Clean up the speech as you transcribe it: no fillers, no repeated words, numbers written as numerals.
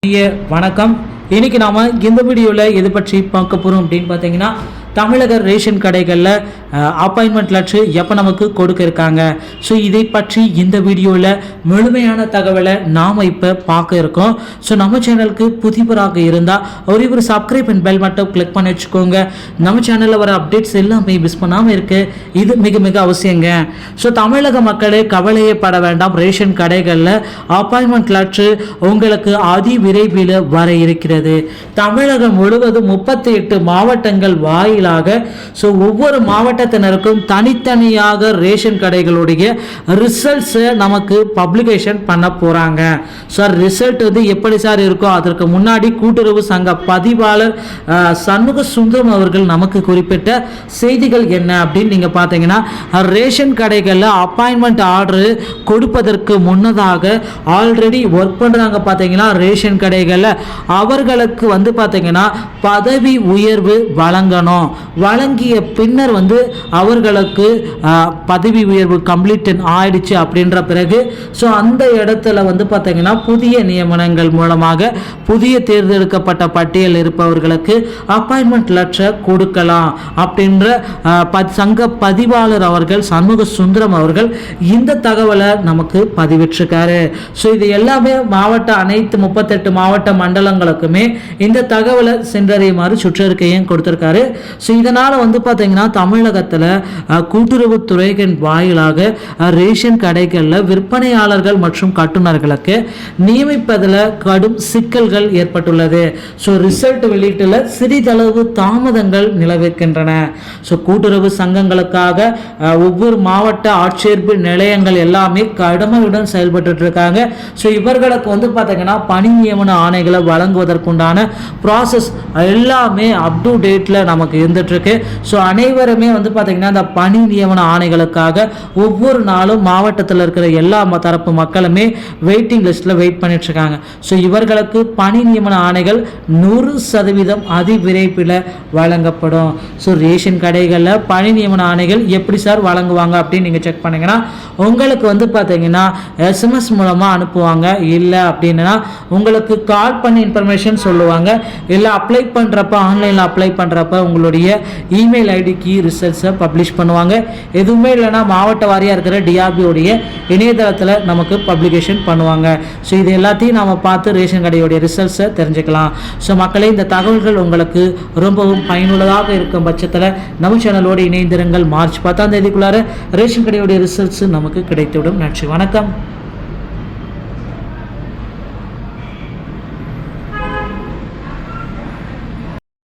வணக்கம். இன்னைக்கு நாம இந்த வீடியோல எது பற்றி பார்க்க போறோம் அப்படின்னு பார்த்தீங்கன்னா, தமிழக ரேஷன் கடைகளில் அப்பாயின்மெண்ட் லெட்டர் எப்போ நமக்கு கொடுக்க இருக்காங்க. ஸோ இதை பற்றி இந்த வீடியோவில் முழுமையான தகவலை நாம் இப்போ பார்க்க இருக்கோம். ஸோ நம்ம சேனலுக்கு புதியவராக இருந்தால் ஒரு சப்ஸ்கிரைப் அண்ட் பெல் மட்டும் கிளிக் பண்ணி வச்சுக்கோங்க. நம்ம சேனலில் வர அப்டேட்ஸ் எல்லாமே மிஸ் பண்ணாமல் இருக்கு. இது மிக மிக அவசியங்க. ஸோ தமிழக மக்களே கவலையே பட வேண்டாம். ரேஷன் கடைகளில் அப்பாயின்மெண்ட் லெட்டர் உங்களுக்கு அதி விரைவில் வர இருக்கிறது. தமிழகம் முழுவதும் 38 மாவட்டங்கள் வாயிலாக ஒவ்வொரு மாவட்டத்தினருக்கும் தனித்தனியாக ரேஷன் கடைகளுடைய ரிசல்ட்ஸ் நமக்கு பப்ளிகேஷன் பண்ண போறாங்க. சார் ரிசல்ட் வந்து எப்படி சார் இருக்கும்? அதற்கு முன்னாடி கூட்டுறவு சங்க பதிவாளர் சண்முக சுந்தரம் அவர்கள் நமக்கு குறிப்பிட்ட செய்திகள் என்ன அப்படின்னு நீங்க பாத்தீங்கன்னா, ரேஷன் கடைகளில் அப்பாயின்மெண்ட் ஆர்டர் கொடுப்பதற்கு முன்னதாக ஆல்ரெடி ஒர்க் பண்றாங்க பாத்தீங்கன்னா ரேஷன் கடைகளில், அவர்களுக்கு வந்து பாத்தீங்கன்னா பதவி உயர்வு வழங்கணும். வழங்கிய பின்னர் வந்து அவர்களுக்கு பதவி உயர்வு கம்ப்ளீட் ஆயிடுச்சு அப்படின்ற பிறகு அந்த இடத்துல வந்து பார்த்தீங்கன்னா புதிய நியமனங்கள் மூலமாக புதிய தேர்ந்தெடுக்கப்பட்ட பட்டியல் இருப்பவர்களுக்கு அப்பாயின்மெண்ட் லெட்டர் கொடுக்கலாம் அப்படின்ற சங்க பதிவாளர் அவர்கள் சண்முக சுந்தரம் அவர்கள் இந்த தகவலை நமக்கு பதிவிட்டிருக்காரு. ஸோ இது எல்லாமே அனைத்து 38 மாவட்ட மண்டலங்களுக்குமே இந்த தகவலை சென்றறியுமாறு சுற்றறிக்கையும் கொடுத்திருக்காரு. ஸோ இதனால வந்து பார்த்தீங்கன்னா தமிழகத்தில் கூட்டுறவுத்துறையின் வாயிலாக ரேஷன் கடைகளில் விற்பனையாளர்கள் மற்றும் கட்டுநர்களுக்கு நியமிப்பதில் கடும் சிக்கல்கள் ஏற்பட்டுள்ளது. ஸோ ரிசல்ட் வெளியீட்டில் சிறிதளவு தாமதங்கள் நிலவிருக்கின்றன. ஸோ கூட்டுறவு சங்கங்களுக்காக ஒவ்வொரு மாவட்ட ஆட்சேர்ப்பு நிலையங்கள் எல்லாமே கடமையுடன் செயல்பட்டு இருக்காங்க. ஸோ இவர்களுக்கு வந்து பார்த்தீங்கன்னா பணி நியமன ஆணைகளை வழங்குவதற்குண்டான ப்ராசஸ் எல்லாமே அப் டு டேட்டில் நமக்கு இருந்துட்டு இருக்கு. ஸோ அனைவருமே வந்து பார்த்தீங்கன்னா இந்த பணி நியமன ஆணைகளுக்காக ஒவ்வொரு நாளும் மாவட்டத்தில் இருக்கிற எல்லா தரப்பு மக்களுமே வெயிட்டிங் லிஸ்ட்டில் வெயிட் பண்ணிட்டு இருக்காங்க. ஸோ இவர்களுக்கு பணி நியமன ஆணைகள் 100% அதிவிரைவில் வழங்கப்படும். ஸோ ரேஷன் கடைகளில் பணி நியமன ஆணைகள் எப்படி சார் வழங்குவாங்க அப்படின்னு நீங்கள் செக் பண்ணீங்கன்னா, உங்களுக்கு வந்து பார்த்தீங்கன்னா எஸ்எம்எஸ் மூலமாக அனுப்புவாங்க. இல்லை அப்படின்னா உங்களுக்கு கால் பண்ணி இன்ஃபர்மேஷன் சொல்லுவாங்க. இல்லை அப்ளை பண்ணுறப்ப ஆன்லைனில் அப்ளை பண்ணுறப்ப உங்களுடைய இமெயில் ஐடிக்கு ரிசல்ட்ஸை பப்ளிஷ் பண்ணுவாங்க. எதுவுமே இல்லைன்னா மாவட்ட வாரியாக இருக்கிற டிஆர்பியோடைய இணையதளத்தில் நமக்கு பப்ளிகேஷன் பண்ணுவாங்க. ஸோ இது எல்லாத்தையும் நம்ம பார்த்து ரேஷன் கடையோடைய ரிசல்ட்ஸை தெரிஞ்சுக்கலாம். ஸோ மக்களே, இந்த தகவல்கள் உங்களுக்கு ரொம்பவும் பயனுள்ளதாக இருக்கும் பட்சத்தில் நம்ம சேனலோடு இணைந்திருங்கள். மார்ச் 10 ரேஷன் கடையோடைய ரிசல்ட்ஸ் நமக்கு கிடைத்துவிடும். நன்றி, வணக்கம்.